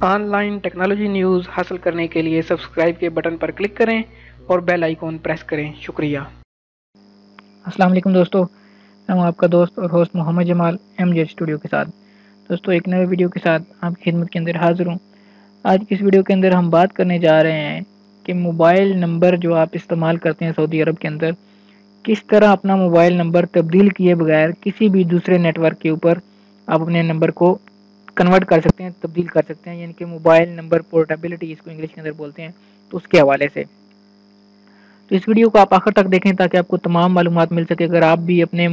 Online technology news हासिल करने के लिए सब्सक्राइब के बटन पर क्लिक करें और बेल आइकॉन प्रेस करें। शुक्रिया। अस्सलाम वालेकुम दोस्तों, मैं हूं आपका दोस्त और host Mohammad Jamal MJ studio के साथ। दोस्तों, एक नए वीडियो के साथ आपकी खिदमत के अंदर हाजिर हूं। आज की इस वीडियो के अंदर हम बात करने जा रहे हैं कि मोबाइल नंबर जो आप इस्तेमाल करते हैं सऊदी अरब के अंदर, किस तरह अपना मोबाइल नंबर तब्दील किए बगैर किसी भी दूसरे नेटवर्क के ऊपर आप अपने नंबर को कन्वर्ट कर सकते हैं, तब्दील कर सकते हैं, यानी कि मोबाइल नंबर पोर्टेबिलिटी इसको इंग्लिश के अंदर बोलते हैं। तो उसके हवाले से तो इस वीडियो को आप आखिर तक देखें ताकि आपको तमाम मालूमात मिल सके। अगर आप भी अपने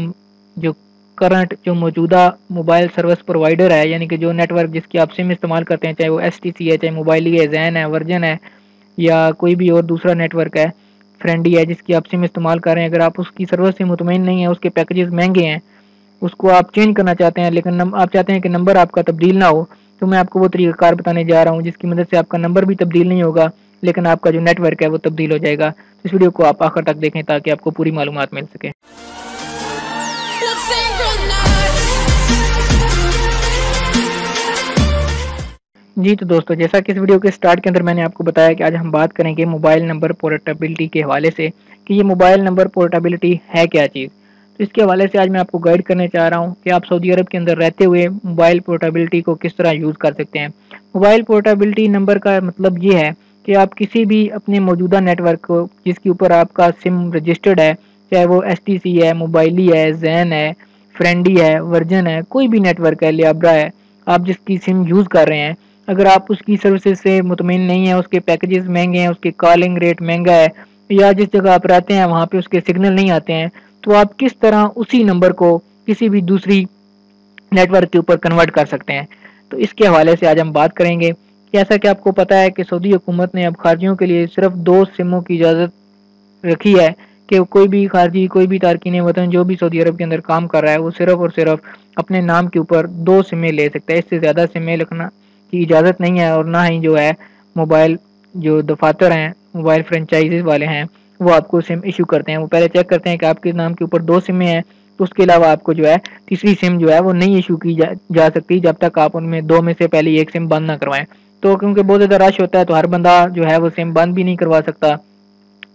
जो करंट जो मौजूदा मोबाइल सर्विस प्रोवाइडर है, यानी कि जो नेटवर्क जिसकी आप सिम इस्तेमाल करते हैं, चाहे वो STC है, चाहे मोबाइली है, जैन है, वर्जन है, या कोई भी और दूसरा नेटवर्क है, फ्रेंडी है, जिसकी आप सिम इस्तेमाल कर रहे हैं, अगर आप उसकी सर्विस से मुतमईन नहीं है, उसके पैकेजेस महंगे हैं, उसको आप चेंज करना चाहते हैं, लेकिन आप चाहते हैं कि नंबर आपका तब्दील ना हो, तो मैं आपको वो तरीक़ाकार बताने जा रहा हूँ जिसकी मदद से आपका नंबर भी तब्दील नहीं होगा, लेकिन आपका जो नेटवर्क है वो तब्दील हो जाएगा। तो इस वीडियो को आप आखिर तक देखें ताकि आपको पूरी मालूमात मिल सके। जी तो दोस्तों, जैसा कि इस वीडियो के स्टार्ट के अंदर मैंने आपको बताया कि आज हम बात करेंगे मोबाइल नंबर पोर्टेबिलिटी के हवाले से कि ये मोबाइल नंबर पोर्टेबिलिटी है क्या चीज़। तो इसके हवाले से आज मैं आपको गाइड करने चाह रहा हूँ कि आप सऊदी अरब के अंदर रहते हुए मोबाइल पोर्टेबिलिटी को किस तरह यूज़ कर सकते हैं। मोबाइल पोर्टेबिलिटी नंबर का मतलब ये है कि आप किसी भी अपने मौजूदा नेटवर्क को जिसके ऊपर आपका सिम रजिस्टर्ड है, चाहे वो STC है, मोबाइली है, जैन है, फ्रेंडी है, वर्जन है, कोई भी नेटवर्क है, लियाब्रा है, आप जिसकी सिम यूज़ कर रहे हैं, अगर आप उसकी सर्विसेज से मुतमिन नहीं है, उसके पैकेजेस महंगे हैं, उसके कॉलिंग रेट महंगा है, या जिस जगह आप रहते हैं वहाँ पे उसके सिग्नल नहीं आते हैं, तो आप किस तरह उसी नंबर को किसी भी दूसरी नेटवर्क के ऊपर कन्वर्ट कर सकते हैं। तो इसके हवाले से आज हम बात करेंगे। जैसा कि आपको पता है कि सऊदी हुकूमत ने अब खारजियों के लिए सिर्फ 2 सिमों की इजाज़त रखी है कि कोई भी खारजी, कोई भी तारकीन वतन जो भी सऊदी अरब के अंदर काम कर रहा है, वो सिर्फ और सिर्फ अपने नाम के ऊपर 2 सिमें ले सकता है। इससे ज़्यादा सिमें रखना की इजाज़त नहीं है, और ना ही जो है मोबाइल जो दफातर हैं, मोबाइल फ्रेंचाइजीज वाले हैं, वो आपको सिम इशू करते हैं। वो पहले चेक करते हैं कि आपके नाम के ऊपर 2 सिमें हैं, तो उसके अलावा आपको जो है तीसरी सिम जो है वो नहीं इशू की जा सकती जब तक आप उनमें 2 में से पहले एक सिम बंद ना करवाएं। तो क्योंकि बहुत ज़्यादा रश होता है तो हर बंदा जो है वो सिम बंद भी नहीं करवा सकता।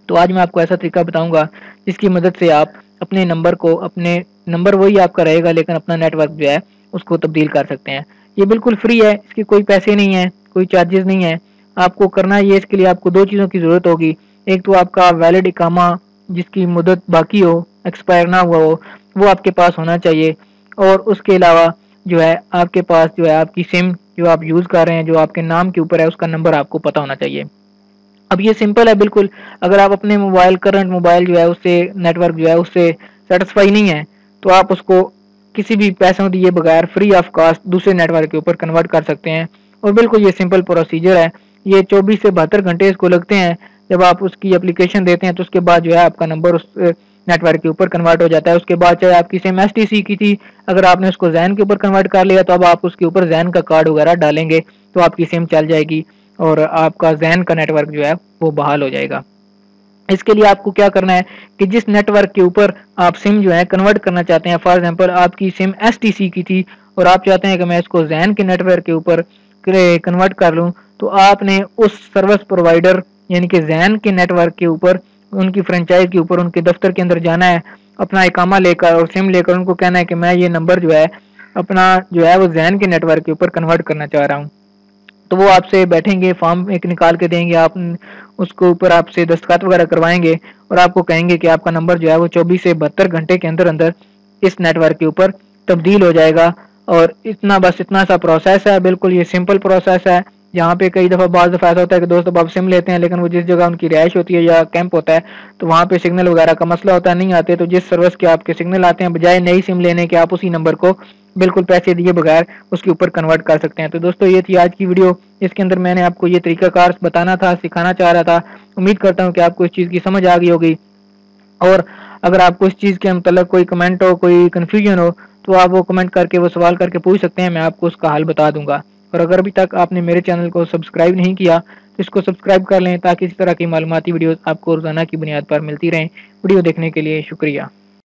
तो आज मैं आपको ऐसा तरीका बताऊंगा जिसकी मदद से आप अपने नंबर को, अपने नंबर वही आपका रहेगा लेकिन अपना नेटवर्क जो है उसको तब्दील कर सकते हैं। ये बिल्कुल फ्री है, इसके कोई पैसे नहीं है, कोई चार्जेस नहीं है। आपको करना ये, इसके लिए आपको 2 चीज़ों की ज़रूरत होगी। एक तो आपका वैलिड इकामा जिसकी मुद्दत बाकी हो, एक्सपायर ना हुआ हो, वो आपके पास होना चाहिए, और उसके अलावा जो है आपके पास जो है आपकी सिम जो आप यूज़ कर रहे हैं, जो आपके नाम के ऊपर है, उसका नंबर आपको पता होना चाहिए। अब ये सिंपल है बिल्कुल। अगर आप अपने मोबाइल, करंट मोबाइल जो है उससे नेटवर्क जो है उससे सेटिस्फाई नहीं है, तो आप उसको किसी भी पैसों दिए बगैर फ्री ऑफ कॉस्ट दूसरे नेटवर्क के ऊपर कन्वर्ट कर सकते हैं। और बिल्कुल ये सिंपल प्रोसीजर है। ये 24 से 72 घंटे इसको लगते हैं। जब आप उसकी एप्लीकेशन देते हैं तो उसके बाद जो है आपका नंबर उस नेटवर्क के ऊपर कन्वर्ट हो जाता है। उसके बाद चाहे आपकी सिम STC की थी, अगर आपने उसको जैन के ऊपर कन्वर्ट कर लिया तो अब आप उसके ऊपर जैन का कार्ड वगैरह डालेंगे तो आपकी सिम चल जाएगी और आपका जैन का नेटवर्क जो है वो बहाल हो जाएगा। इसके लिए आपको क्या करना है कि जिस नेटवर्क के ऊपर आप सिम जो है कन्वर्ट करना चाहते हैं, फॉर एग्जांपल आपकी सिम STC की थी और आप चाहते हैं कि मैं इसको जैन के नेटवर्क के ऊपर कन्वर्ट कर लूं, तो आपने उस सर्विस प्रोवाइडर यानी कि जैन के नेटवर्क के ऊपर, उनकी फ्रेंचाइज के ऊपर, उनके दफ्तर के अंदर जाना है, अपना इकामा लेकर और सिम लेकर उनको कहना है कि मैं ये नंबर जो है अपना जो है वो जैन के नेटवर्क के ऊपर कन्वर्ट करना चाह रहा हूँ। तो वो आपसे बैठेंगे, फॉर्म एक निकाल के देंगे, आप उसको ऊपर आपसे दस्तखत वगैरह करवाएंगे और आपको कहेंगे कि आपका नंबर जो है वो 24 से 72 घंटे के अंदर अंदर इस नेटवर्क के ऊपर तब्दील हो जाएगा। और इतना, बस इतना सा प्रोसेस है। बिल्कुल ये सिंपल प्रोसेस है। यहाँ पे कई दफ़ा बाज़ दफ़ा ऐसा होता है कि दोस्त अब सिम लेते हैं लेकिन वो जिस जगह उनकी रिहाइश होती है या कैंप होता है तो वहाँ पे सिग्नल वगैरह का मसला होता है, नहीं आते। तो जिस सर्विस के आपके सिग्नल आते हैं, बजाय नई सिम लेने के आप उसी नंबर को बिल्कुल पैसे दिए बगैर उसके ऊपर कन्वर्ट कर सकते हैं। तो दोस्तों, ये थी आज की वीडियो। इसके अंदर मैंने आपको ये तरीकाकार बताना था, सिखाना चाह रहा था। उम्मीद करता हूँ कि आपको इस चीज़ की समझ आ गई होगी। और अगर आपको इस चीज़ के मतलब कोई कमेंट हो, कोई कन्फ्यूजन हो, तो आप वो कमेंट करके, वो सवाल करके पूछ सकते हैं, मैं आपको उसका हल बता दूंगा। और अगर अभी तक आपने मेरे चैनल को सब्सक्राइब नहीं किया तो इसको सब्सक्राइब कर लें ताकि इस तरह की मालूमाती वीडियोस आपको रोज़ाना की बुनियाद पर मिलती रहें। वीडियो देखने के लिए शुक्रिया।